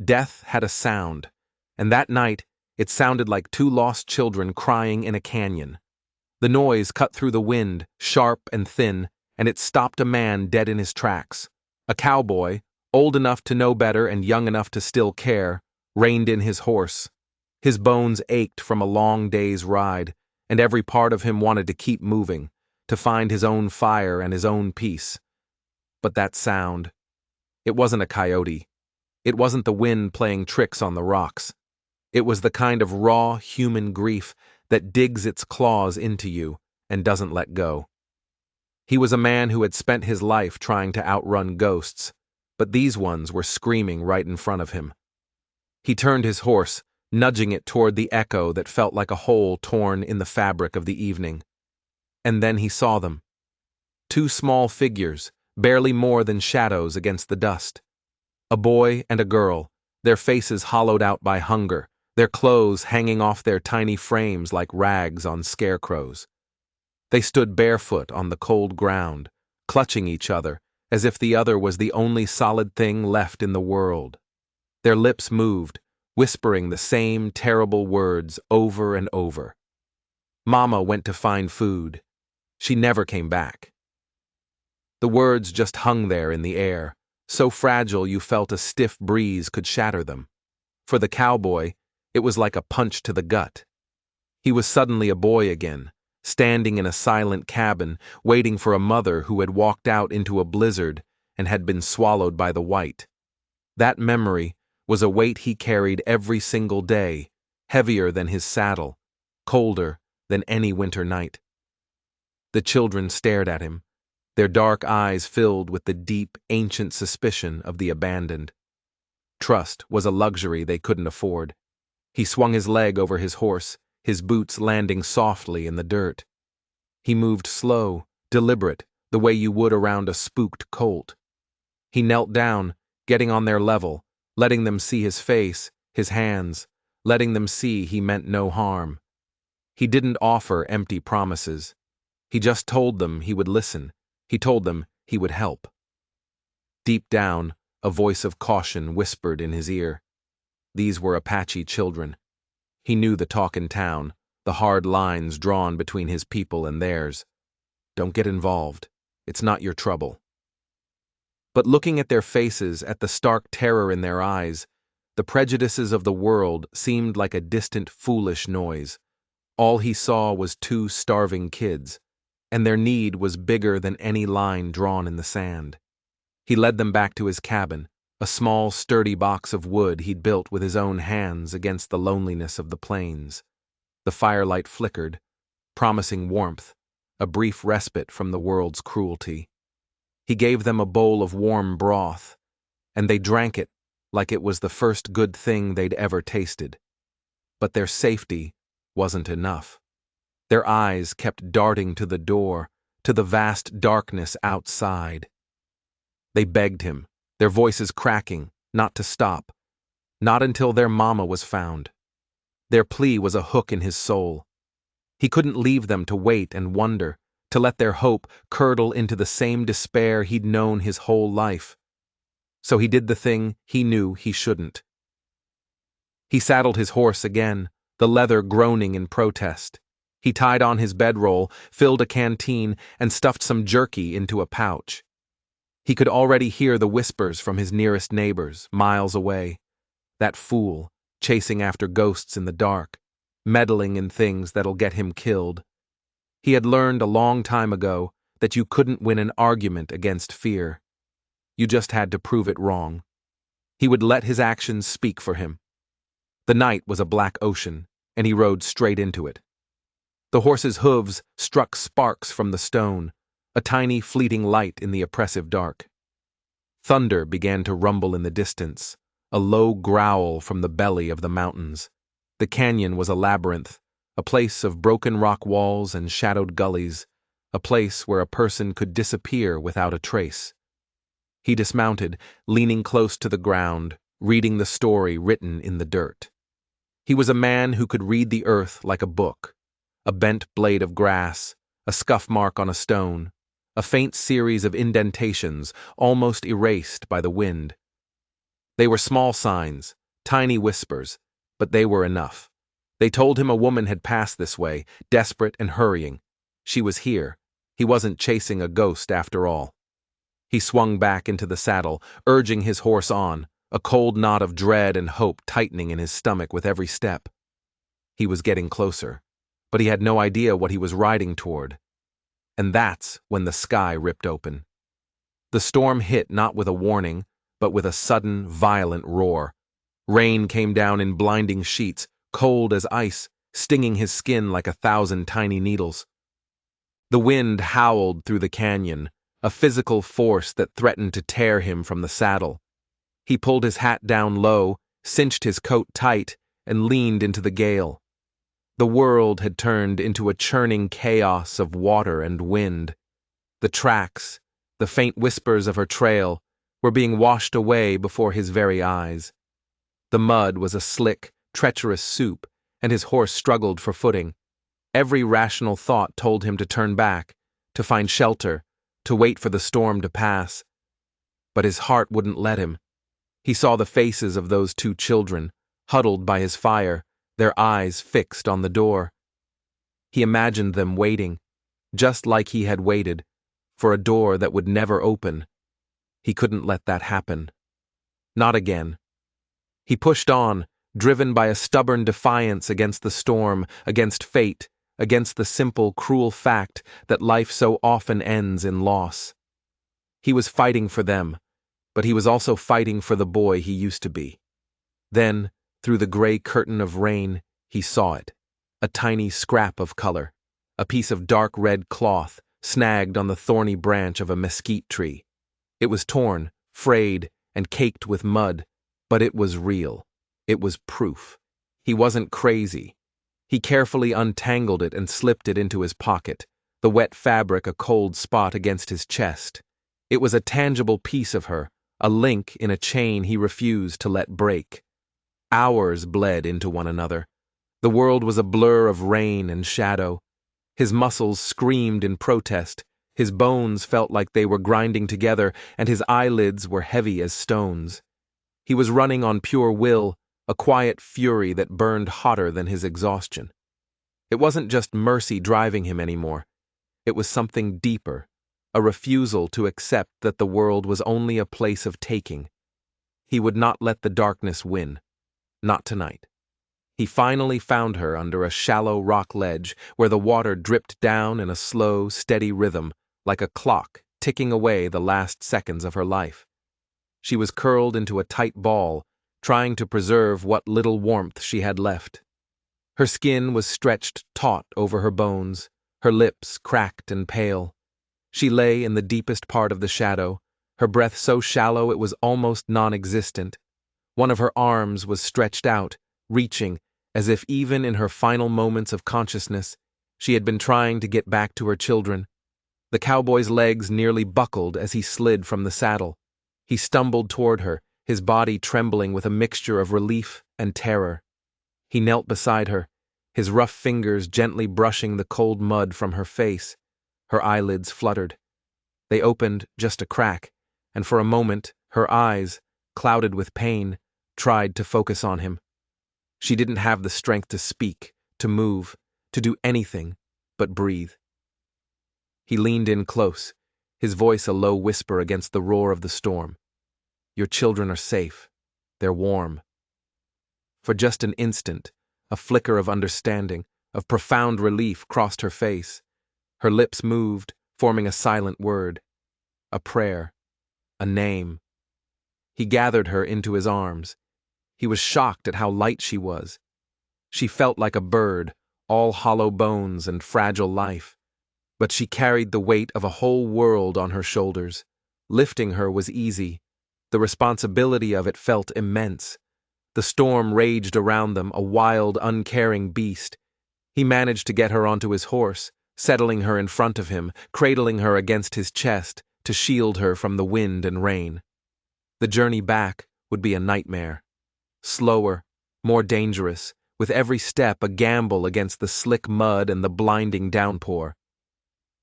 Death had a sound, and that night it sounded like two lost children crying in a canyon. The noise cut through the wind, sharp and thin, and it stopped a man dead in his tracks. A cowboy, old enough to know better and young enough to still care, reined in his horse. His bones ached from a long day's ride, and every part of him wanted to keep moving, to find his own fire and his own peace. But that sound, it wasn't a coyote. It wasn't the wind playing tricks on the rocks. It was the kind of raw human grief that digs its claws into you and doesn't let go. He was a man who had spent his life trying to outrun ghosts, but these ones were screaming right in front of him. He turned his horse, nudging it toward the echo that felt like a hole torn in the fabric of the evening. And then he saw them. Two small figures, barely more than shadows against the dust. A boy and a girl, their faces hollowed out by hunger, their clothes hanging off their tiny frames like rags on scarecrows. They stood barefoot on the cold ground, clutching each other, as if the other was the only solid thing left in the world. Their lips moved, whispering the same terrible words over and over. Mama went to find food. She never came back. The words just hung there in the air, so fragile you felt a stiff breeze could shatter them. For the cowboy, it was like a punch to the gut. He was suddenly a boy again, standing in a silent cabin, waiting for a mother who had walked out into a blizzard and had been swallowed by the white. That memory was a weight he carried every single day, heavier than his saddle, colder than any winter night. The children stared at him, their dark eyes filled with the deep, ancient suspicion of the abandoned. Trust was a luxury they couldn't afford. He swung his leg over his horse, his boots landing softly in the dirt. He moved slow, deliberate, the way you would around a spooked colt. He knelt down, getting on their level, letting them see his face, his hands, letting them see he meant no harm. He didn't offer empty promises. He just told them he would listen. He told them he would help. Deep down, a voice of caution whispered in his ear. These were Apache children. He knew the talk in town, the hard lines drawn between his people and theirs. Don't get involved. It's not your trouble. But looking at their faces, at the stark terror in their eyes, the prejudices of the world seemed like a distant, foolish noise. All he saw was two starving kids, and their need was bigger than any line drawn in the sand. He led them back to his cabin, a small, sturdy box of wood he'd built with his own hands against the loneliness of the plains. The firelight flickered, promising warmth, a brief respite from the world's cruelty. He gave them a bowl of warm broth, and they drank it like it was the first good thing they'd ever tasted. But their safety wasn't enough. Their eyes kept darting to the door, to the vast darkness outside. They begged him, their voices cracking, not to stop, not until their mama was found. Their plea was a hook in his soul. He couldn't leave them to wait and wonder, to let their hope curdle into the same despair he'd known his whole life. So he did the thing he knew he shouldn't. He saddled his horse again, the leather groaning in protest. He tied on his bedroll, filled a canteen, and stuffed some jerky into a pouch. He could already hear the whispers from his nearest neighbors, miles away. That fool, chasing after ghosts in the dark, meddling in things that'll get him killed. He had learned a long time ago that you couldn't win an argument against fear. You just had to prove it wrong. He would let his actions speak for him. The night was a black ocean, and he rode straight into it. The horse's hooves struck sparks from the stone, a tiny fleeting light in the oppressive dark. Thunder began to rumble in the distance, a low growl from the belly of the mountains. The canyon was a labyrinth, a place of broken rock walls and shadowed gullies, a place where a person could disappear without a trace. He dismounted, leaning close to the ground, reading the story written in the dirt. He was a man who could read the earth like a book, a bent blade of grass, a scuff mark on a stone, a faint series of indentations almost erased by the wind. They were small signs, tiny whispers, but they were enough. They told him a woman had passed this way, desperate and hurrying. She was here. He wasn't chasing a ghost after all. He swung back into the saddle, urging his horse on, a cold knot of dread and hope tightening in his stomach with every step. He was getting closer, but he had no idea what he was riding toward. And that's when the sky ripped open. The storm hit not with a warning, but with a sudden, violent roar. Rain came down in blinding sheets, cold as ice, stinging his skin like 1,000 tiny needles. The wind howled through the canyon, a physical force that threatened to tear him from the saddle. He pulled his hat down low, cinched his coat tight, and leaned into the gale. The world had turned into a churning chaos of water and wind. The tracks, the faint whispers of her trail, were being washed away before his very eyes. The mud was a slick, treacherous soup, and his horse struggled for footing. Every rational thought told him to turn back, to find shelter, to wait for the storm to pass. But his heart wouldn't let him. He saw the faces of those 2 children, huddled by his fire, their eyes fixed on the door. He imagined them waiting, just like he had waited, for a door that would never open. He couldn't let that happen. Not again. He pushed on, driven by a stubborn defiance against the storm, against fate, against the simple, cruel fact that life so often ends in loss. He was fighting for them, but he was also fighting for the boy he used to be. Then, through the gray curtain of rain, he saw it, a tiny scrap of color, a piece of dark red cloth snagged on the thorny branch of a mesquite tree. It was torn, frayed, and caked with mud, but it was real. It was proof. He wasn't crazy. He carefully untangled it and slipped it into his pocket, the wet fabric a cold spot against his chest. It was a tangible piece of her, a link in a chain he refused to let break. Hours bled into one another. The world was a blur of rain and shadow. His muscles screamed in protest, his bones felt like they were grinding together, and his eyelids were heavy as stones. He was running on pure will, a quiet fury that burned hotter than his exhaustion. It wasn't just mercy driving him anymore. It was something deeper, a refusal to accept that the world was only a place of taking. He would not let the darkness win. Not tonight. He finally found her under a shallow rock ledge where the water dripped down in a slow, steady rhythm, like a clock ticking away the last seconds of her life. She was curled into a tight ball, trying to preserve what little warmth she had left. Her skin was stretched taut over her bones, her lips cracked and pale. She lay in the deepest part of the shadow, her breath so shallow it was almost non-existent. One of her arms was stretched out, reaching, as if even in her final moments of consciousness, she had been trying to get back to her children. The cowboy's legs nearly buckled as he slid from the saddle. He stumbled toward her, his body trembling with a mixture of relief and terror. He knelt beside her, his rough fingers gently brushing the cold mud from her face. Her eyelids fluttered. They opened just a crack, and for a moment, her eyes, clouded with pain, tried to focus on him. She didn't have the strength to speak, to move, to do anything but breathe. He leaned in close, his voice a low whisper against the roar of the storm. "Your children are safe. They're warm." For just an instant, a flicker of understanding, of profound relief crossed her face. Her lips moved, forming a silent word. A prayer. A name. He gathered her into his arms. He was shocked at how light she was. She felt like a bird, all hollow bones and fragile life. But she carried the weight of a whole world on her shoulders. Lifting her was easy. The responsibility of it felt immense. The storm raged around them, a wild, uncaring beast. He managed to get her onto his horse, settling her in front of him, cradling her against his chest to shield her from the wind and rain. The journey back would be a nightmare. Slower, more dangerous, with every step a gamble against the slick mud and the blinding downpour.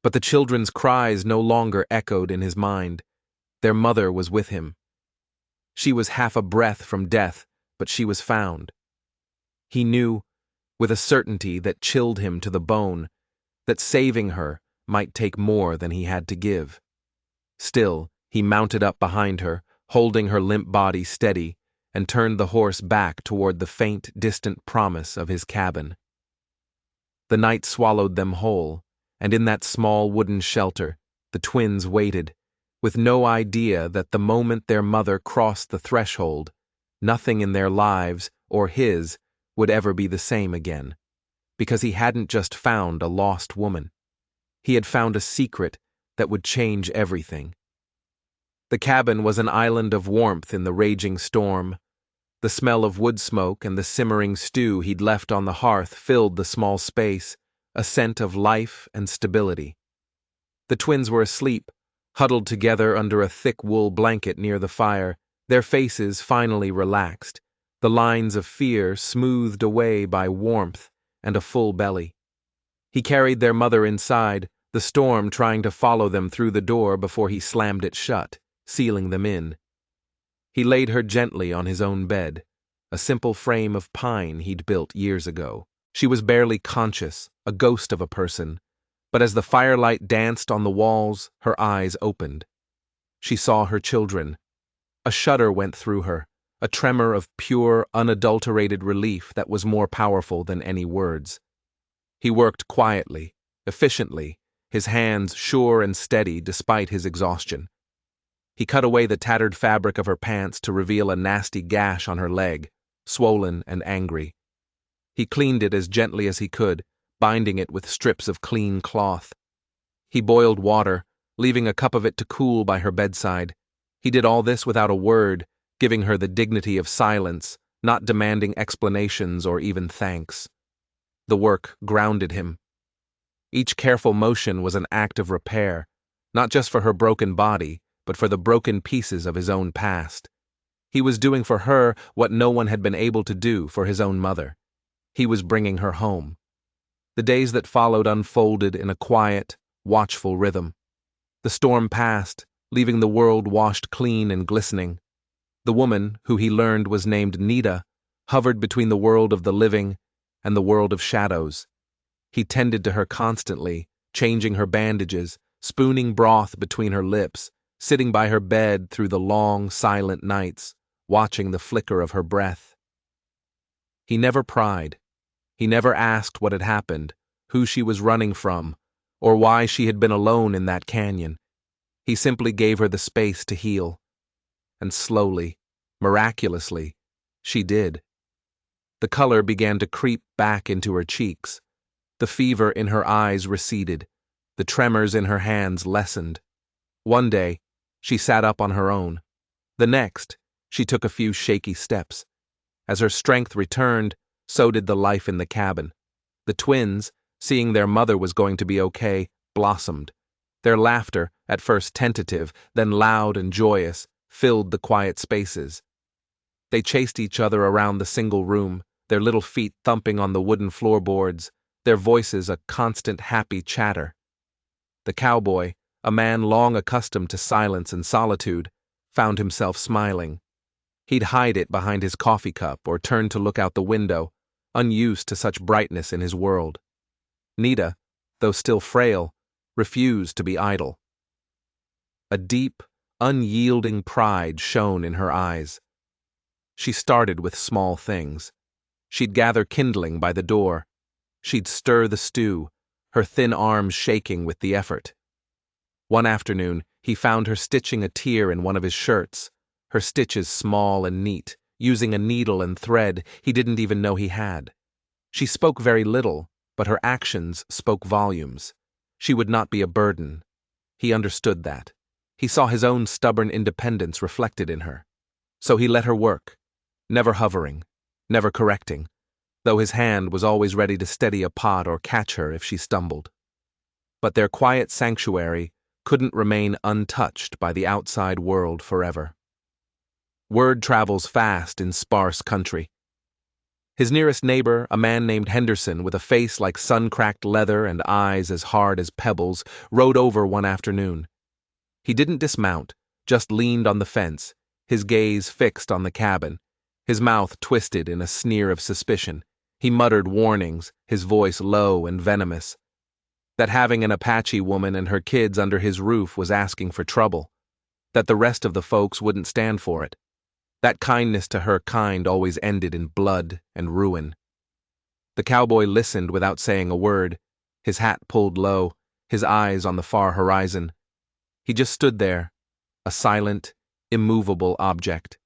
But the children's cries no longer echoed in his mind. Their mother was with him. She was half a breath from death, but she was found. He knew, with a certainty that chilled him to the bone, that saving her might take more than he had to give. Still, he mounted up behind her, holding her limp body steady, and turned the horse back toward the faint, distant promise of his cabin. The night swallowed them whole, and in that small wooden shelter, the twins waited, with no idea that the moment their mother crossed the threshold, nothing in their lives, or his, would ever be the same again, because he hadn't just found a lost woman. He had found a secret that would change everything. The cabin was an island of warmth in the raging storm. The smell of wood smoke and the simmering stew he'd left on the hearth filled the small space, a scent of life and stability. The twins were asleep, huddled together under a thick wool blanket near the fire, their faces finally relaxed, the lines of fear smoothed away by warmth and a full belly. He carried their mother inside, the storm trying to follow them through the door before he slammed it shut, sealing them in. He laid her gently on his own bed, a simple frame of pine he'd built years ago. She was barely conscious, a ghost of a person, but as the firelight danced on the walls, her eyes opened. She saw her children. A shudder went through her, a tremor of pure, unadulterated relief that was more powerful than any words. He worked quietly, efficiently, his hands sure and steady despite his exhaustion. He cut away the tattered fabric of her pants to reveal a nasty gash on her leg, swollen and angry. He cleaned it as gently as he could, binding it with strips of clean cloth. He boiled water, leaving a cup of it to cool by her bedside. He did all this without a word, giving her the dignity of silence, not demanding explanations or even thanks. The work grounded him. Each careful motion was an act of repair, not just for her broken body, but for the broken pieces of his own past. He was doing for her what no one had been able to do for his own mother. He was bringing her home. The days that followed unfolded in a quiet, watchful rhythm. The storm passed, leaving the world washed clean and glistening. The woman, who he learned was named Nita, hovered between the world of the living and the world of shadows. He tended to her constantly, changing her bandages, spooning broth between her lips, sitting by her bed through the long, silent nights, watching the flicker of her breath. He never pried. He never asked what had happened, who she was running from, or why she had been alone in that canyon. He simply gave her the space to heal. And slowly, miraculously, she did. The color began to creep back into her cheeks. The fever in her eyes receded. The tremors in her hands lessened. One day, she sat up on her own. The next, she took a few shaky steps. As her strength returned, so did the life in the cabin. The twins, seeing their mother was going to be okay, blossomed. Their laughter, at first tentative, then loud and joyous, filled the quiet spaces. They chased each other around the single room, their little feet thumping on the wooden floorboards, their voices a constant happy chatter. The cowboy, a man long accustomed to silence and solitude, found himself smiling. He'd hide it behind his coffee cup or turn to look out the window, unused to such brightness in his world. Nita, though still frail, refused to be idle. A deep, unyielding pride shone in her eyes. She started with small things. She'd gather kindling by the door. She'd stir the stew, her thin arms shaking with the effort. One afternoon, he found her stitching a tear in one of his shirts, her stitches small and neat, using a needle and thread he didn't even know he had. She spoke very little, but her actions spoke volumes. She would not be a burden. He understood that. He saw his own stubborn independence reflected in her. So he let her work, never hovering, never correcting, though his hand was always ready to steady a pot or catch her if she stumbled. But their quiet sanctuary couldn't remain untouched by the outside world forever. Word travels fast in sparse country. His nearest neighbor, a man named Henderson with a face like sun-cracked leather and eyes as hard as pebbles, rode over one afternoon. He didn't dismount, just leaned on the fence, his gaze fixed on the cabin, his mouth twisted in a sneer of suspicion. He muttered warnings, his voice low and venomous. That having an Apache woman and her kids under his roof was asking for trouble. That the rest of the folks wouldn't stand for it. That kindness to her kind always ended in blood and ruin. The cowboy listened without saying a word, his hat pulled low, his eyes on the far horizon. He just stood there, a silent, immovable object.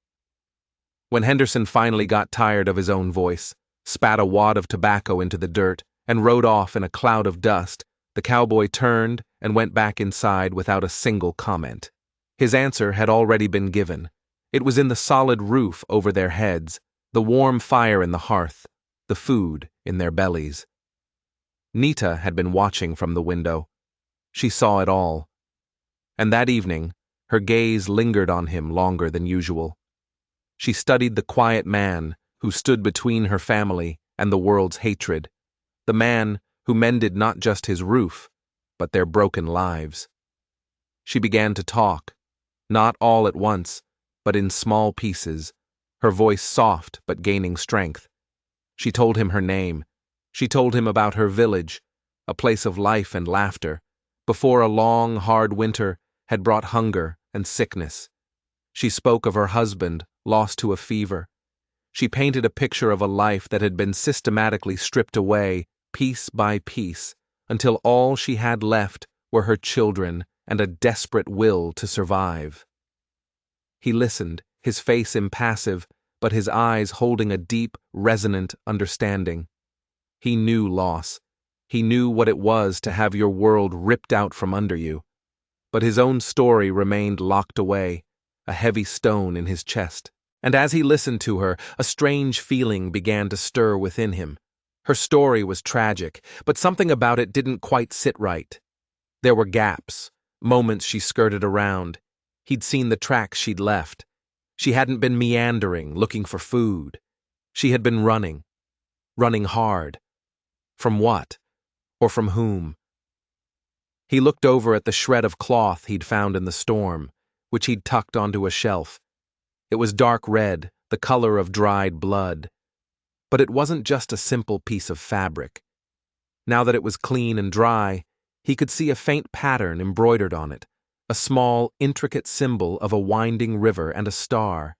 When Henderson finally got tired of his own voice, spat a wad of tobacco into the dirt, and rode off in a cloud of dust, the cowboy turned and went back inside without a single comment. His answer had already been given. It was in the solid roof over their heads, the warm fire in the hearth, the food in their bellies. Nita had been watching from the window. She saw it all. And that evening, her gaze lingered on him longer than usual. She studied the quiet man who stood between her family and the world's hatred, the man who mended not just his roof, but their broken lives. She began to talk, not all at once, but in small pieces, her voice soft but gaining strength. She told him her name. She told him about her village, a place of life and laughter, before a long, hard winter had brought hunger and sickness. She spoke of her husband, lost to a fever. She painted a picture of a life that had been systematically stripped away, piece by piece, until all she had left were her children and a desperate will to survive. He listened, his face impassive, but his eyes holding a deep, resonant understanding. He knew loss. He knew what it was to have your world ripped out from under you. But his own story remained locked away, a heavy stone in his chest. And as he listened to her, a strange feeling began to stir within him. Her story was tragic, but something about it didn't quite sit right. There were gaps, moments she skirted around. He'd seen the tracks she'd left. She hadn't been meandering, looking for food. She had been running hard. From what? Or from whom? He looked over at the shred of cloth he'd found in the storm, which he'd tucked onto a shelf. It was dark red, the color of dried blood. But it wasn't just a simple piece of fabric. Now that it was clean and dry, he could see a faint pattern embroidered on it, a small, intricate symbol of a winding river and a star.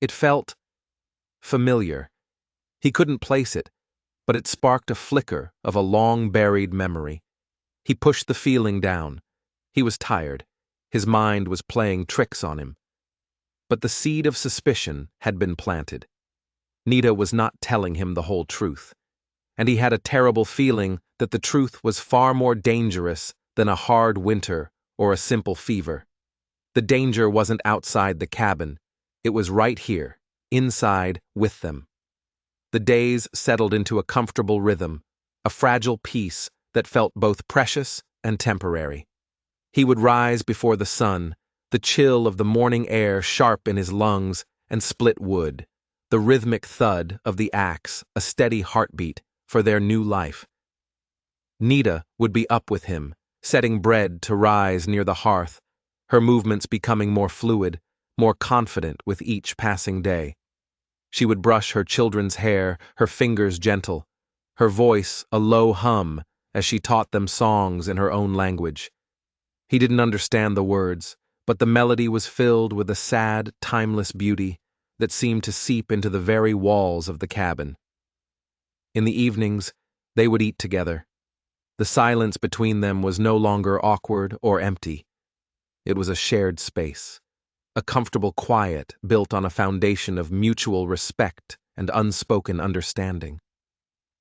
It felt familiar. He couldn't place it, but it sparked a flicker of a long-buried memory. He pushed the feeling down. He was tired. His mind was playing tricks on him. But the seed of suspicion had been planted. Nita was not telling him the whole truth, and he had a terrible feeling that the truth was far more dangerous than a hard winter or a simple fever. The danger wasn't outside the cabin. It was right here, inside, with them. The days settled into a comfortable rhythm, a fragile peace that felt both precious and temporary. He would rise before the sun, the chill of the morning air sharp in his lungs, and split wood, the rhythmic thud of the axe a steady heartbeat for their new life. Nita would be up with him, setting bread to rise near the hearth, her movements becoming more fluid, more confident with each passing day. She would brush her children's hair, her fingers gentle, her voice a low hum as she taught them songs in her own language. He didn't understand the words, but the melody was filled with a sad, timeless beauty that seemed to seep into the very walls of the cabin. In the evenings, they would eat together. The silence between them was no longer awkward or empty. It was a shared space, a comfortable quiet built on a foundation of mutual respect and unspoken understanding.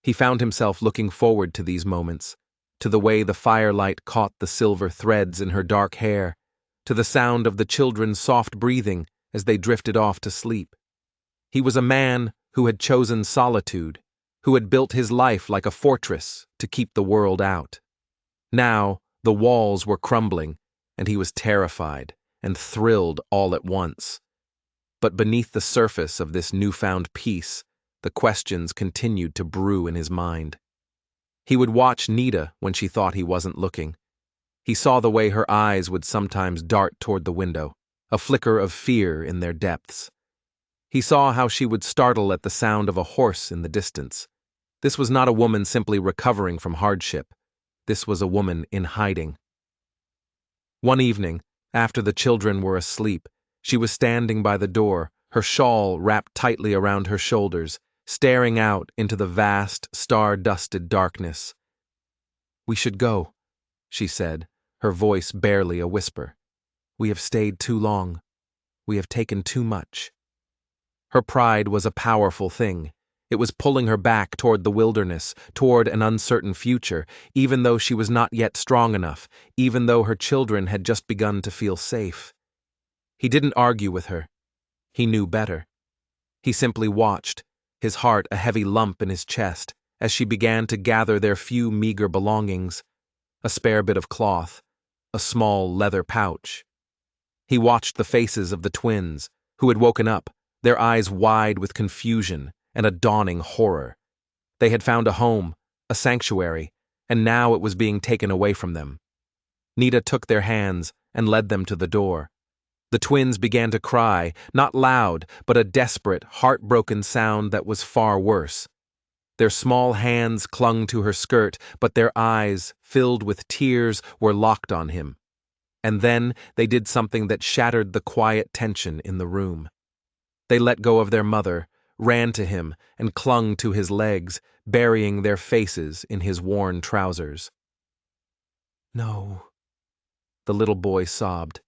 He found himself looking forward to these moments, to the way the firelight caught the silver threads in her dark hair, to the sound of the children's soft breathing as they drifted off to sleep. He was a man who had chosen solitude, who had built his life like a fortress to keep the world out. Now, the walls were crumbling, and he was terrified and thrilled all at once. But beneath the surface of this newfound peace, the questions continued to brew in his mind. He would watch Nita when she thought he wasn't looking. He saw the way her eyes would sometimes dart toward the window, a flicker of fear in their depths. He saw how she would startle at the sound of a horse in the distance. This was not a woman simply recovering from hardship. This was a woman in hiding. One evening, after the children were asleep, she was standing by the door, her shawl wrapped tightly around her shoulders, staring out into the vast, star-dusted darkness. "We should go," she said, her voice barely a whisper. "We have stayed too long. We have taken too much." Her pride was a powerful thing. It was pulling her back toward the wilderness, toward an uncertain future, even though she was not yet strong enough, even though her children had just begun to feel safe. He didn't argue with her. He knew better. He simply watched, his heart a heavy lump in his chest, as she began to gather their few meager belongings, a spare bit of cloth, a small leather pouch. He watched the faces of the twins, who had woken up, their eyes wide with confusion and a dawning horror. They had found a home, a sanctuary, and now it was being taken away from them. Nita took their hands and led them to the door. The twins began to cry, not loud, but a desperate, heartbroken sound that was far worse. Their small hands clung to her skirt, but their eyes, filled with tears, were locked on him. And then they did something that shattered the quiet tension in the room. They let go of their mother, ran to him, and clung to his legs, burying their faces in his worn trousers. "No," the little boy sobbed.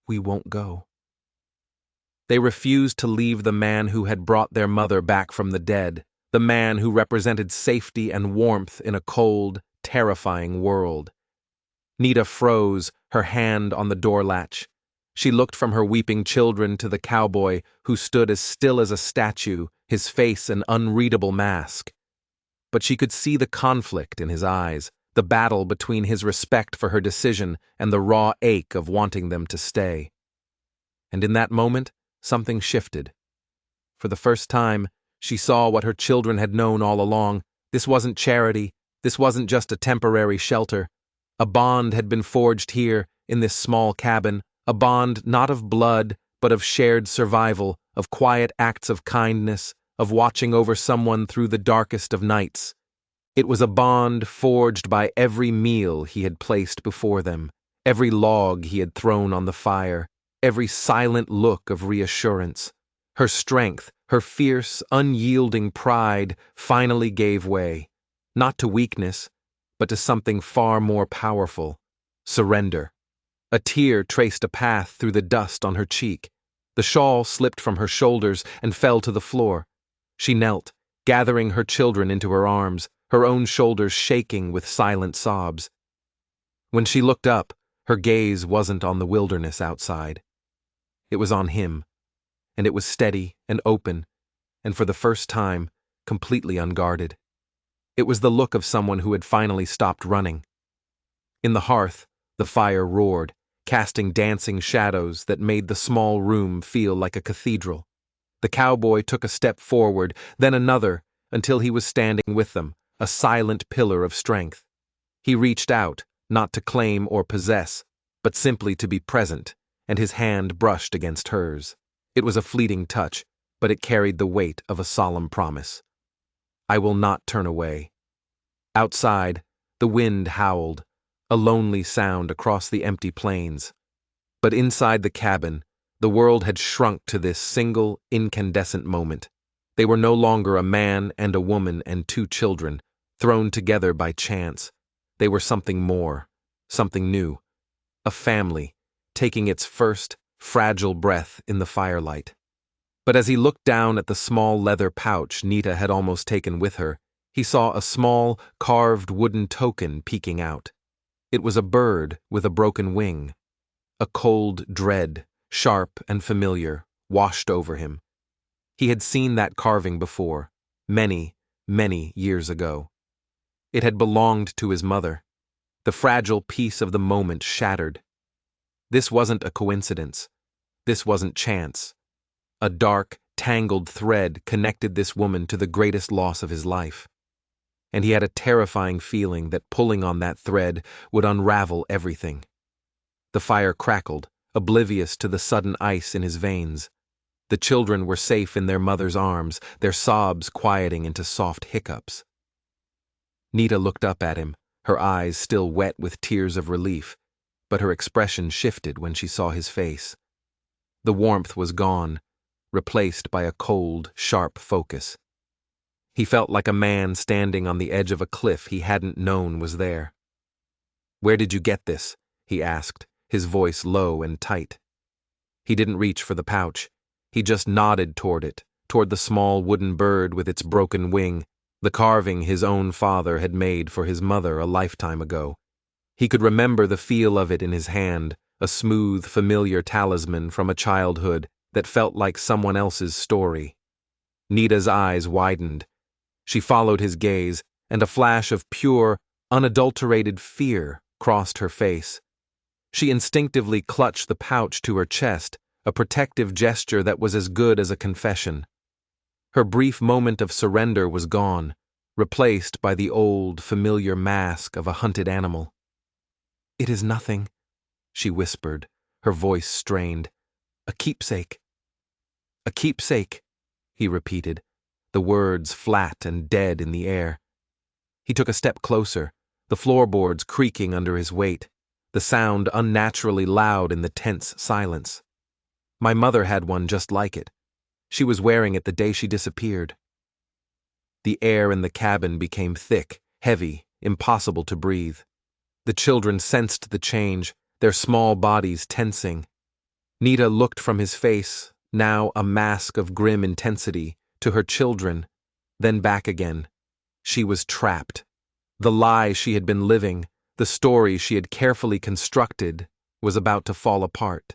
"We won't go." They refused to leave the man who had brought their mother back from the dead, the man who represented safety and warmth in a cold, terrifying world. Nita froze, her hand on the door latch. She looked from her weeping children to the cowboy, who stood as still as a statue, his face an unreadable mask. But she could see the conflict in his eyes, the battle between his respect for her decision and the raw ache of wanting them to stay. And in that moment, something shifted. For the first time, she saw what her children had known all along. This wasn't charity. This wasn't just a temporary shelter. A bond had been forged here, in this small cabin, a bond not of blood, but of shared survival, of quiet acts of kindness, of watching over someone through the darkest of nights. It was a bond forged by every meal he had placed before them, every log he had thrown on the fire, every silent look of reassurance. Her strength, her fierce, unyielding pride finally gave way, not to weakness, but to something far more powerful: surrender. A tear traced a path through the dust on her cheek. The shawl slipped from her shoulders and fell to the floor. She knelt, gathering her children into her arms, her own shoulders shaking with silent sobs. When she looked up, her gaze wasn't on the wilderness outside. It was on him, and it was steady and open, and for the first time, completely unguarded. It was the look of someone who had finally stopped running. In the hearth, the fire roared, casting dancing shadows that made the small room feel like a cathedral. The cowboy took a step forward, then another, until he was standing with them, a silent pillar of strength. He reached out, not to claim or possess, but simply to be present, and his hand brushed against hers. It was a fleeting touch, but it carried the weight of a solemn promise. "I will not turn away." Outside, the wind howled, a lonely sound across the empty plains. But inside the cabin, the world had shrunk to this single, incandescent moment. They were no longer a man and a woman and two children, thrown together by chance. They were something more, something new. A family, taking its first, fragile breath in the firelight. But as he looked down at the small leather pouch Nita had almost taken with her, he saw a small, carved wooden token peeking out. It was a bird with a broken wing. A cold dread, sharp and familiar, washed over him. He had seen that carving before, many, many years ago. It had belonged to his mother. The fragile piece of the moment shattered. This wasn't a coincidence. This wasn't chance. A dark, tangled thread connected this woman to the greatest loss of his life. And he had a terrifying feeling that pulling on that thread would unravel everything. The fire crackled, oblivious to the sudden ice in his veins. The children were safe in their mother's arms, their sobs quieting into soft hiccups. Nita looked up at him, her eyes still wet with tears of relief, but her expression shifted when she saw his face. The warmth was gone, replaced by a cold, sharp focus. He felt like a man standing on the edge of a cliff he hadn't known was there. "Where did you get this?" he asked, his voice low and tight. He didn't reach for the pouch. He just nodded toward it, toward the small wooden bird with its broken wing, the carving his own father had made for his mother a lifetime ago. He could remember the feel of it in his hand, a smooth, familiar talisman from a childhood that felt like someone else's story. Nita's eyes widened. She followed his gaze, and a flash of pure, unadulterated fear crossed her face. She instinctively clutched the pouch to her chest, a protective gesture that was as good as a confession. Her brief moment of surrender was gone, replaced by the old, familiar mask of a hunted animal. "It is nothing," she whispered, her voice strained. "A keepsake." "A keepsake," he repeated, the words flat and dead in the air. He took a step closer, the floorboards creaking under his weight, the sound unnaturally loud in the tense silence. "My mother had one just like it. She was wearing it the day she disappeared." The air in the cabin became thick, heavy, impossible to breathe. The children sensed the change, their small bodies tensing. Nita looked from his face, now a mask of grim intensity, to her children, then back again. She was trapped. The lie she had been living, the story she had carefully constructed, was about to fall apart.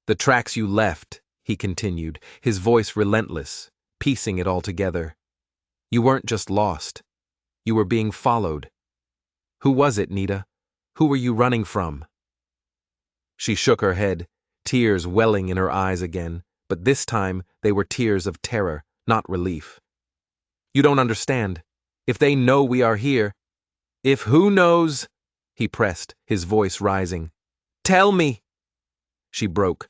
"The tracks you left," he continued, his voice relentless, piecing it all together. "You weren't just lost. You were being followed. Who was it, Nita? Who were you running from?" She shook her head, tears welling in her eyes again, but this time they were tears of terror, not relief. "You don't understand. If they know we are here—" "If who knows?" he pressed, his voice rising. "Tell me!" She broke.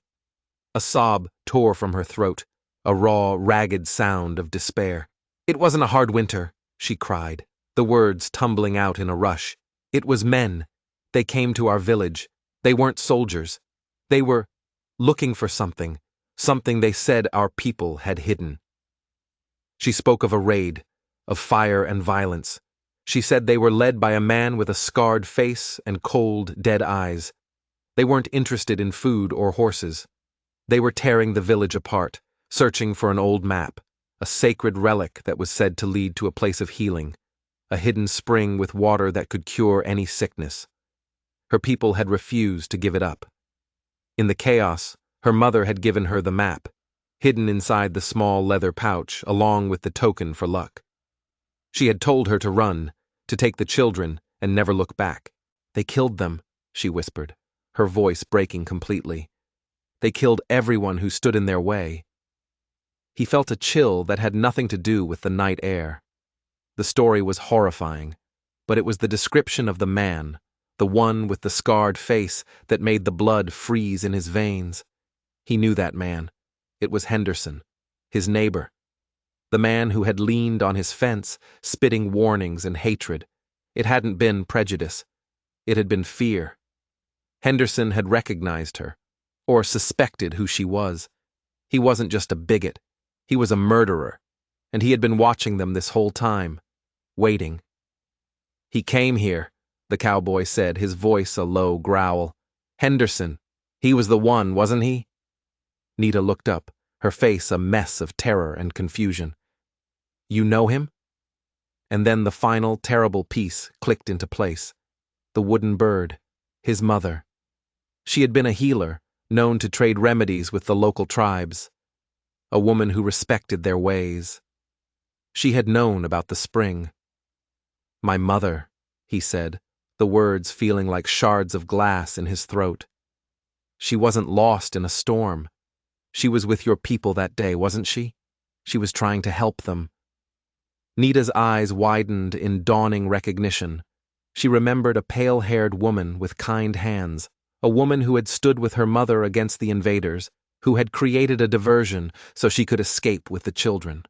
A sob tore from her throat, a raw, ragged sound of despair. "It wasn't a hard winter," she cried, the words tumbling out in a rush. "It was men. They came to our village. They weren't soldiers. They were looking for something, something they said our people had hidden." She spoke of a raid, of fire and violence. She said they were led by a man with a scarred face and cold, dead eyes. They weren't interested in food or horses. They were tearing the village apart, searching for an old map, a sacred relic that was said to lead to a place of healing, a hidden spring with water that could cure any sickness. Her people had refused to give it up. In the chaos, her mother had given her the map, hidden inside the small leather pouch, along with the token for luck. She had told her to run, to take the children, and never look back. "They killed them," she whispered, her voice breaking completely. "They killed everyone who stood in their way." He felt a chill that had nothing to do with the night air. The story was horrifying, but it was the description of the man, the one with the scarred face, that made the blood freeze in his veins. He knew that man. It was Henderson, his neighbor. The man who had leaned on his fence, spitting warnings and hatred. It hadn't been prejudice. It had been fear. Henderson had recognized her, or suspected who she was. He wasn't just a bigot. He was a murderer, and he had been watching them this whole time, waiting. "He came here," the cowboy said, his voice a low growl. "Henderson. He was the one, wasn't he?" Nita looked up, her face a mess of terror and confusion. "You know him?" And then the final, terrible piece clicked into place. The wooden bird. His mother. She had been a healer, known to trade remedies with the local tribes. A woman who respected their ways. She had known about the spring. "My mother," he said, the words feeling like shards of glass in his throat. "She wasn't lost in a storm. She was with your people that day, wasn't she? She was trying to help them." Nita's eyes widened in dawning recognition. She remembered a pale-haired woman with kind hands, A woman who had stood with her mother against the invaders, who had created a diversion so she could escape with the children.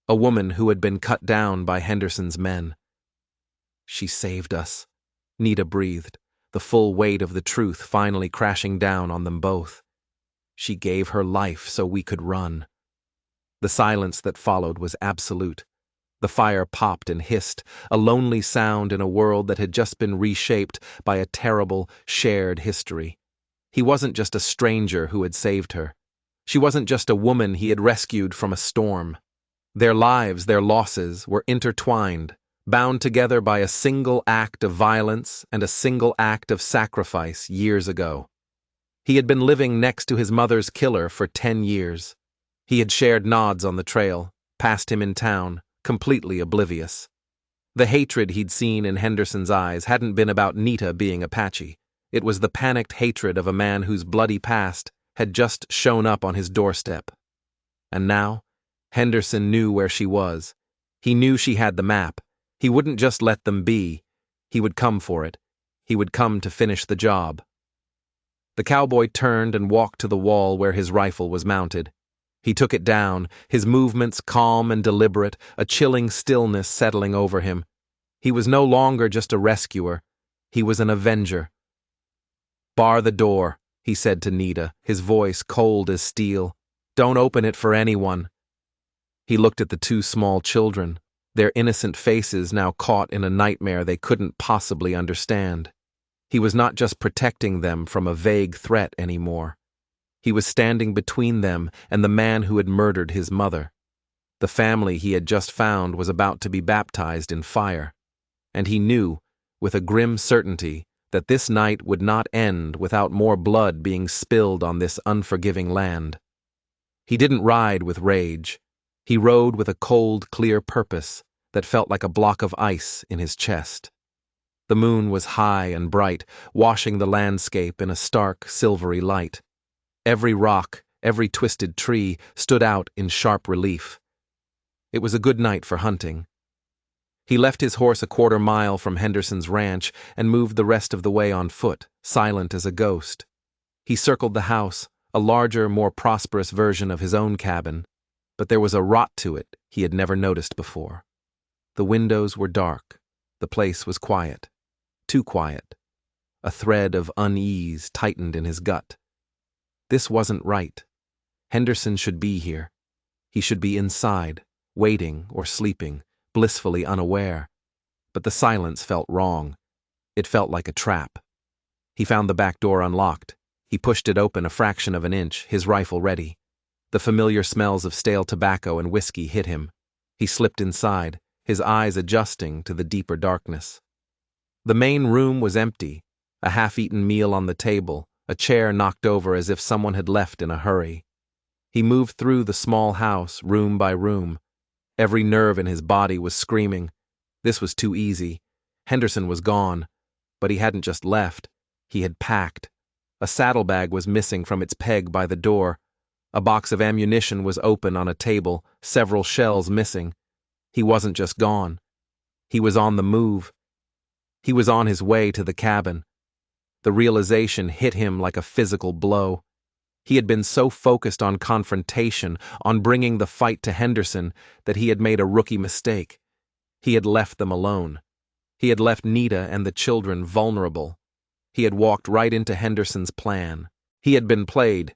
A woman who had been cut down by Henderson's men. She saved us, Nita breathed, the full weight of the truth finally crashing down on them both. She gave her life so we could run. The silence that followed was absolute. The fire popped and hissed, a lonely sound in a world that had just been reshaped by a terrible, shared history. He wasn't just a stranger who had saved her. She wasn't just a woman he had rescued from a storm. Their lives, their losses, were intertwined, bound together by a single act of violence and a single act of sacrifice years ago. He had been living next to his mother's killer for 10 years. He had shared nods on the trail, passed him in town, completely oblivious. The hatred he'd seen in Henderson's eyes hadn't been about Nita being Apache. It was the panicked hatred of a man whose bloody past had just shown up on his doorstep. And now, Henderson knew where she was. He knew she had the map. He wouldn't just let them be. He would come for it. He would come to finish the job. The cowboy turned and walked to the wall where his rifle was mounted. He took it down, his movements calm and deliberate, a chilling stillness settling over him. He was no longer just a rescuer. He was an avenger. "Bar the door," he said to Nita, his voice cold as steel. "Don't open it for anyone." He looked at the 2 small children, their innocent faces now caught in a nightmare they couldn't possibly understand. He was not just protecting them from a vague threat anymore. He was standing between them and the man who had murdered his mother. The family he had just found was about to be baptized in fire. And he knew, with a grim certainty, that this night would not end without more blood being spilled on this unforgiving land. He didn't ride with rage. He rode with a cold, clear purpose that felt like a block of ice in his chest. The moon was high and bright, washing the landscape in a stark, silvery light. Every rock, every twisted tree stood out in sharp relief. It was a good night for hunting. He left his horse a quarter mile from Henderson's ranch and moved the rest of the way on foot, silent as a ghost. He circled the house, a larger, more prosperous version of his own cabin, but there was a rot to it he had never noticed before. The windows were dark. The place was quiet. Too quiet. A thread of unease tightened in his gut. This wasn't right. Henderson should be here. He should be inside, waiting or sleeping, blissfully unaware. But the silence felt wrong. It felt like a trap. He found the back door unlocked. He pushed it open a fraction of an inch, his rifle ready. The familiar smells of stale tobacco and whiskey hit him. He slipped inside, his eyes adjusting to the deeper darkness. The main room was empty, a half-eaten meal on the table, a chair knocked over as if someone had left in a hurry. He moved through the small house, room by room. Every nerve in his body was screaming. This was too easy. Henderson was gone. But he hadn't just left. He had packed. A saddlebag was missing from its peg by the door. A box of ammunition was open on a table, several shells missing. He wasn't just gone. He was on the move. He was on his way to the cabin. The realization hit him like a physical blow. He had been so focused on confrontation, on bringing the fight to Henderson, that he had made a rookie mistake. He had left them alone. He had left Nita and the children vulnerable. He had walked right into Henderson's plan. He had been played.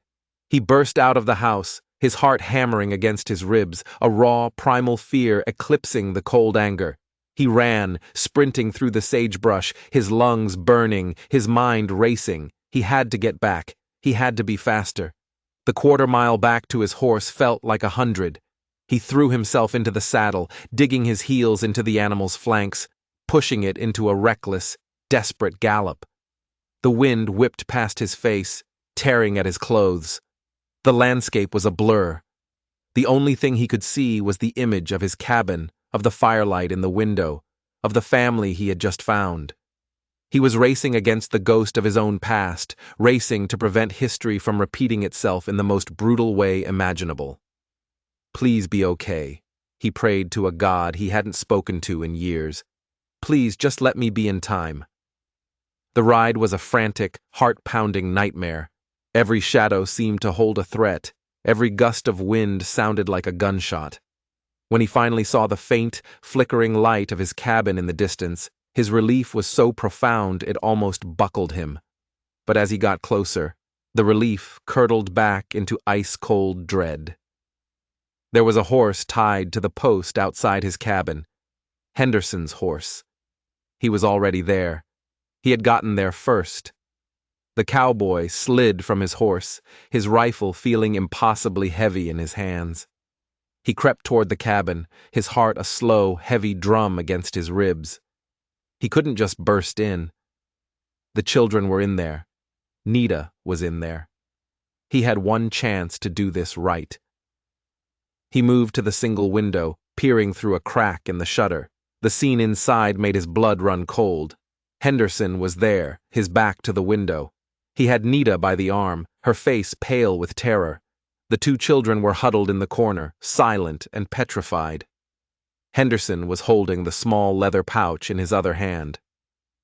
He burst out of the house, his heart hammering against his ribs, a raw, primal fear eclipsing the cold anger. He ran, sprinting through the sagebrush, his lungs burning, his mind racing. He had to get back. He had to be faster. The quarter-mile back to his horse felt like 100. He threw himself into the saddle, digging his heels into the animal's flanks, pushing it into a reckless, desperate gallop. The wind whipped past his face, tearing at his clothes. The landscape was a blur. The only thing he could see was the image of his cabin, of the firelight in the window, of the family he had just found. He was racing against the ghost of his own past, racing to prevent history from repeating itself in the most brutal way imaginable. Please be okay, he prayed to a God he hadn't spoken to in years. Please just let me be in time. The ride was a frantic, heart-pounding nightmare. Every shadow seemed to hold a threat. Every gust of wind sounded like a gunshot. When he finally saw the faint, flickering light of his cabin in the distance, his relief was so profound it almost buckled him. But as he got closer, the relief curdled back into ice-cold dread. There was a horse tied to the post outside his cabin. Henderson's horse. He was already there. He had gotten there first. The cowboy slid from his horse, his rifle feeling impossibly heavy in his hands. He crept toward the cabin, his heart a slow, heavy drum against his ribs. He couldn't just burst in. The children were in there. Nita was in there. He had one chance to do this right. He moved to the single window, peering through a crack in the shutter. The scene inside made his blood run cold. Henderson was there, his back to the window. He had Nita by the arm, her face pale with terror. The two children were huddled in the corner, silent and petrified. Henderson was holding the small leather pouch in his other hand.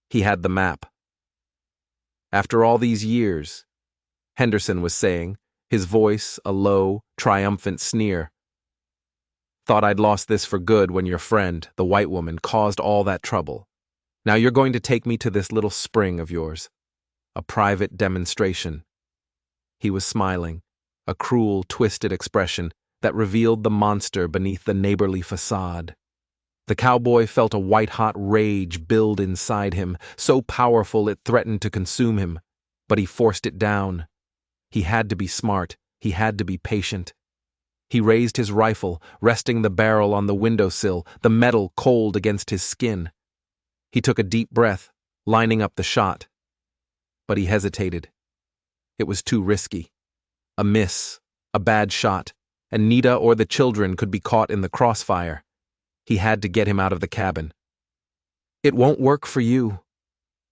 He had the map. After all these years, Henderson was saying, his voice a low, triumphant sneer. Thought I'd lost this for good when your friend, the white woman, caused all that trouble. Now you're going to take me to this little spring of yours. A private demonstration. He was smiling, a cruel, twisted expression that revealed the monster beneath the neighborly facade. The cowboy felt a white-hot rage build inside him, so powerful it threatened to consume him. But he forced it down. He had to be smart. He had to be patient. He raised his rifle, resting the barrel on the windowsill, the metal cold against his skin. He took a deep breath, lining up the shot. But he hesitated. It was too risky. A miss, a bad shot, and Nita or the children could be caught in the crossfire. He had to get him out of the cabin. It won't work for you,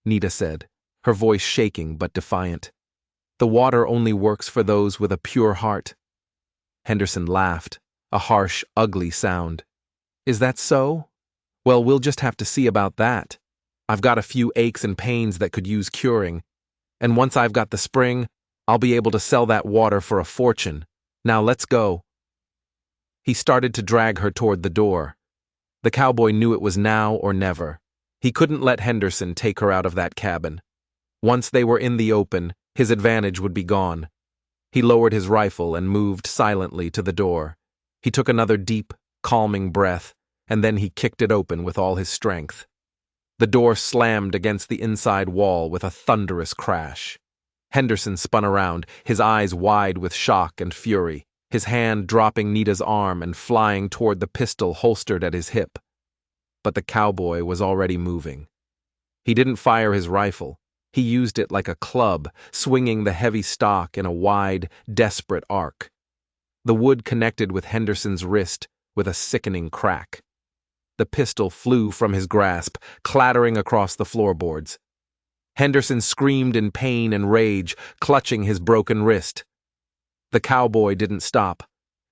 Nita said, her voice shaking but defiant. The water only works for those with a pure heart. Henderson laughed, a harsh, ugly sound. Is that so? Well, we'll just have to see about that. I've got a few aches and pains that could use curing, and once I've got the spring, I'll be able to sell that water for a fortune. Now let's go. He started to drag her toward the door. The cowboy knew it was now or never. He couldn't let Henderson take her out of that cabin. Once they were in the open, his advantage would be gone. He lowered his rifle and moved silently to the door. He took another deep, calming breath, and then he kicked it open with all his strength. The door slammed against the inside wall with a thunderous crash. Henderson spun around, his eyes wide with shock and fury, his hand dropping Nita's arm and flying toward the pistol holstered at his hip. But the cowboy was already moving. He didn't fire his rifle. He used it like a club, swinging the heavy stock in a wide, desperate arc. The wood connected with Henderson's wrist with a sickening crack. The pistol flew from his grasp, clattering across the floorboards. Henderson screamed in pain and rage, clutching his broken wrist. The cowboy didn't stop.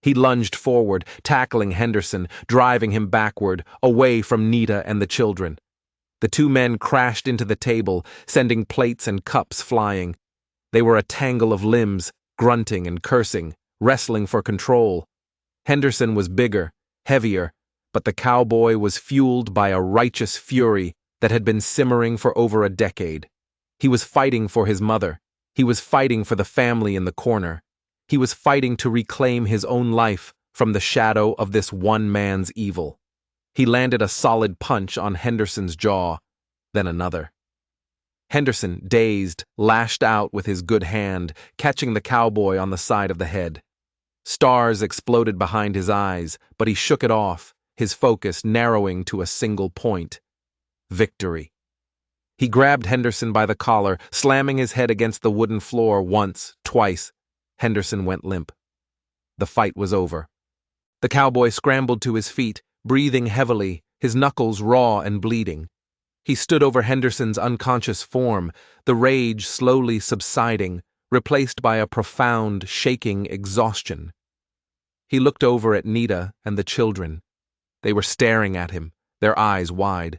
He lunged forward, tackling Henderson, driving him backward, away from Nita and the children. The two men crashed into the table, sending plates and cups flying. They were a tangle of limbs, grunting and cursing, wrestling for control. Henderson was bigger, heavier, but the cowboy was fueled by a righteous fury that had been simmering for over a decade. He was fighting for his mother. He was fighting for the family in the corner. He was fighting to reclaim his own life from the shadow of this one man's evil. He landed a solid punch on Henderson's jaw, then another. Henderson, dazed, lashed out with his good hand, catching the cowboy on the side of the head. Stars exploded behind his eyes, but he shook it off, his focus narrowing to a single point: victory. He grabbed Henderson by the collar, slamming his head against the wooden floor once, twice. Henderson went limp. The fight was over. The cowboy scrambled to his feet, breathing heavily, his knuckles raw and bleeding. He stood over Henderson's unconscious form, the rage slowly subsiding, replaced by a profound, shaking exhaustion. He looked over at Nita and the children. They were staring at him, their eyes wide.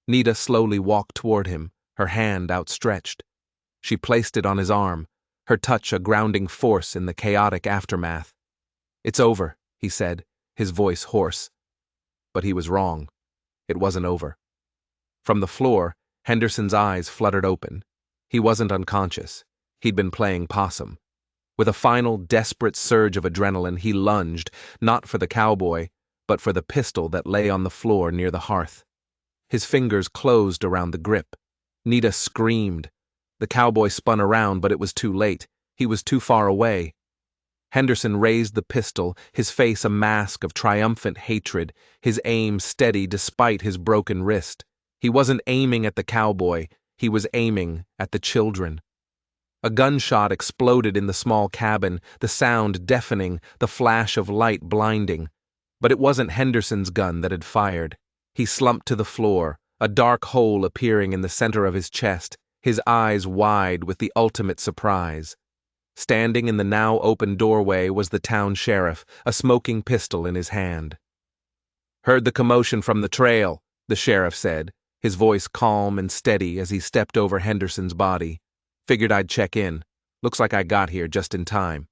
Nita slowly walked toward him, her hand outstretched. She placed it on his arm, her touch a grounding force in the chaotic aftermath. "It's over," he said, his voice hoarse. But he was wrong. It wasn't over. From the floor, Henderson's eyes fluttered open. He wasn't unconscious. He'd been playing possum. With a final, desperate surge of adrenaline, he lunged, not for the cowboy, but for the pistol that lay on the floor near the hearth. His fingers closed around the grip. Nita screamed. The cowboy spun around, but it was too late. He was too far away. Henderson raised the pistol, his face a mask of triumphant hatred, his aim steady despite his broken wrist. He wasn't aiming at the cowboy, he was aiming at the children. A gunshot exploded in the small cabin, the sound deafening, the flash of light blinding. But it wasn't Henderson's gun that had fired. He slumped to the floor, a dark hole appearing in the center of his chest, his eyes wide with the ultimate surprise. Standing in the now open doorway was the town sheriff, a smoking pistol in his hand. "Heard the commotion from the trail," the sheriff said, his voice calm and steady as he stepped over Henderson's body. "Figured I'd check in. Looks like I got here just in time."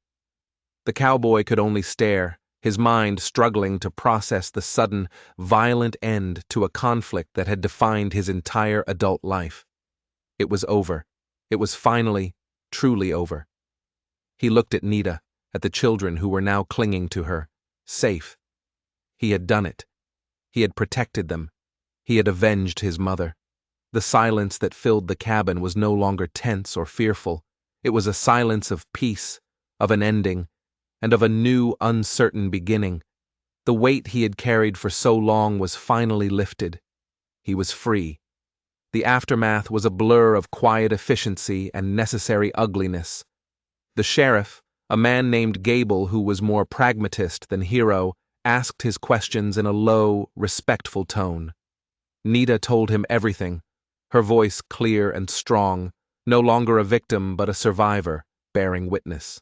The cowboy could only stare, his mind struggling to process the sudden, violent end to a conflict that had defined his entire adult life. It was over. It was finally, truly over. He looked at Nita, at the children who were now clinging to her, safe. He had done it. He had protected them. He had avenged his mother. The silence that filled the cabin was no longer tense or fearful. It was a silence of peace, of an ending, and of a new, uncertain beginning. The weight he had carried for so long was finally lifted. He was free. The aftermath was a blur of quiet efficiency and necessary ugliness. The sheriff, a man named Gable who was more pragmatist than hero, asked his questions in a low, respectful tone. Nita told him everything, her voice clear and strong, no longer a victim but a survivor, bearing witness.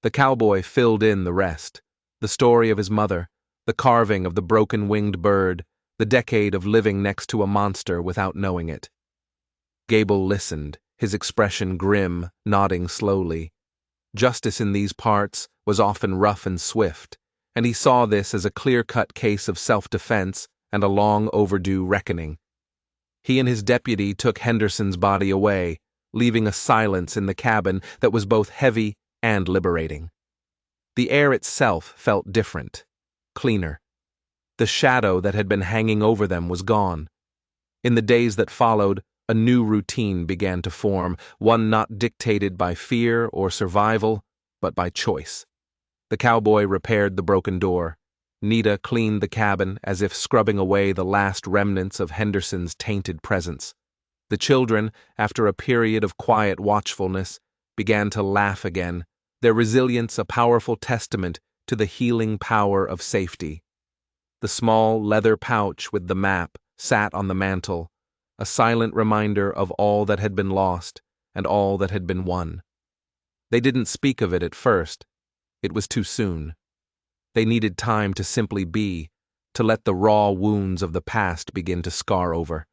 The cowboy filled in the rest, the story of his mother, the carving of the broken-winged bird, the decade of living next to a monster without knowing it. Gable listened, his expression grim, nodding slowly. Justice in these parts was often rough and swift, and he saw this as a clear-cut case of self-defense and a long-overdue reckoning. He and his deputy took Henderson's body away, leaving a silence in the cabin that was both heavy and liberating. The air itself felt different, cleaner. The shadow that had been hanging over them was gone. In the days that followed, a new routine began to form, one not dictated by fear or survival, but by choice. The cowboy repaired the broken door. Nita cleaned the cabin as if scrubbing away the last remnants of Henderson's tainted presence. The children, after a period of quiet watchfulness, began to laugh again, their resilience a powerful testament to the healing power of safety. The small leather pouch with the map sat on the mantel, a silent reminder of all that had been lost and all that had been won. They didn't speak of it at first. It was too soon. They needed time to simply be, to let the raw wounds of the past begin to scar over.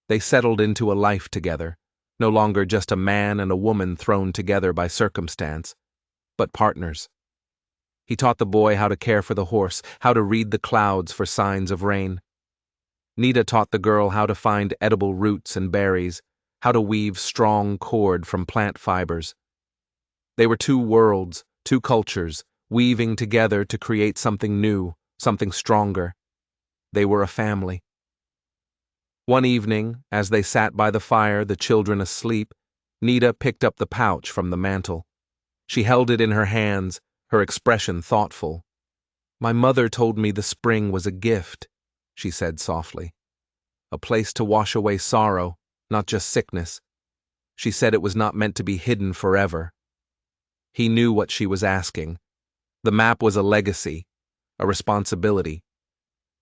They settled into a life together, no longer just a man and a woman thrown together by circumstance, but partners. He taught the boy how to care for the horse, how to read the clouds for signs of rain. Nita taught the girl how to find edible roots and berries, how to weave strong cord from plant fibers. They were two worlds, two cultures, weaving together to create something new, something stronger. They were a family. One evening, as they sat by the fire, the children asleep, Nita picked up the pouch from the mantel. She held it in her hands, her expression thoughtful. "My mother told me the spring was a gift," she said softly. "A place to wash away sorrow, not just sickness. She said it was not meant to be hidden forever." He knew what she was asking. The map was a legacy, a responsibility.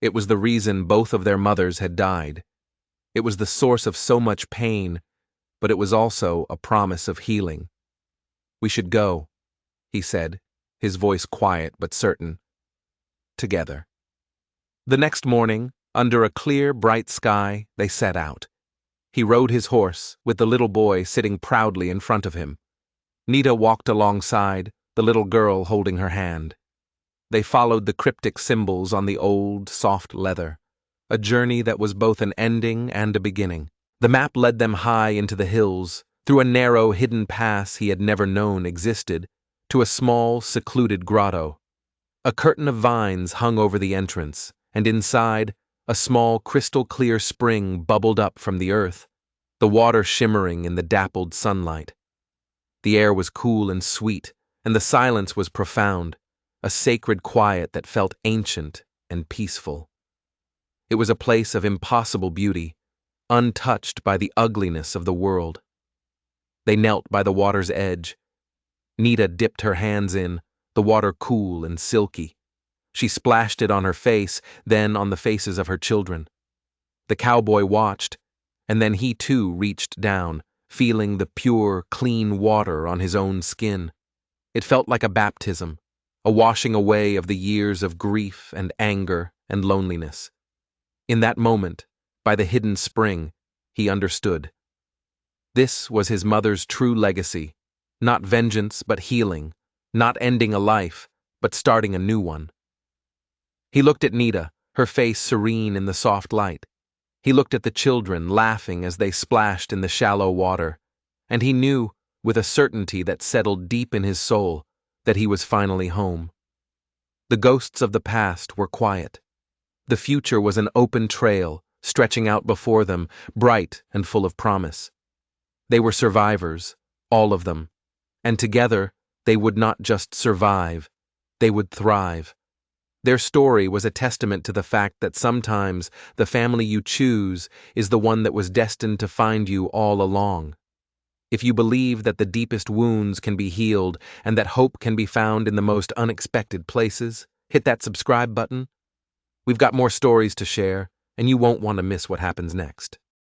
It was the reason both of their mothers had died. It was the source of so much pain, but it was also a promise of healing. "We should go," he said, his voice quiet but certain. "Together." The next morning, under a clear, bright sky, they set out. He rode his horse, with the little boy sitting proudly in front of him. Nita walked alongside, the little girl holding her hand. They followed the cryptic symbols on the old, soft leather, a journey that was both an ending and a beginning. The map led them high into the hills, through a narrow, hidden pass he had never known existed, to a small, secluded grotto. A curtain of vines hung over the entrance, and inside, a small, crystal-clear spring bubbled up from the earth, the water shimmering in the dappled sunlight. The air was cool and sweet, and the silence was profound, a sacred quiet that felt ancient and peaceful. It was a place of impossible beauty, untouched by the ugliness of the world. They knelt by the water's edge. Nita dipped her hands in, the water cool and silky. She splashed it on her face, then on the faces of her children. The cowboy watched, and then he too reached down, feeling the pure, clean water on his own skin. It felt like a baptism, a washing away of the years of grief and anger and loneliness. In that moment, by the hidden spring, he understood. This was his mother's true legacy, not vengeance but healing, not ending a life, but starting a new one. He looked at Nita, her face serene in the soft light. He looked at the children, laughing as they splashed in the shallow water, and he knew, with a certainty that settled deep in his soul, that he was finally home. The ghosts of the past were quiet. The future was an open trail, stretching out before them, bright and full of promise. They were survivors, all of them, and together they would not just survive, they would thrive. Their story was a testament to the fact that sometimes the family you choose is the one that was destined to find you all along. If you believe that the deepest wounds can be healed and that hope can be found in the most unexpected places, hit that subscribe button. We've got more stories to share, and you won't want to miss what happens next.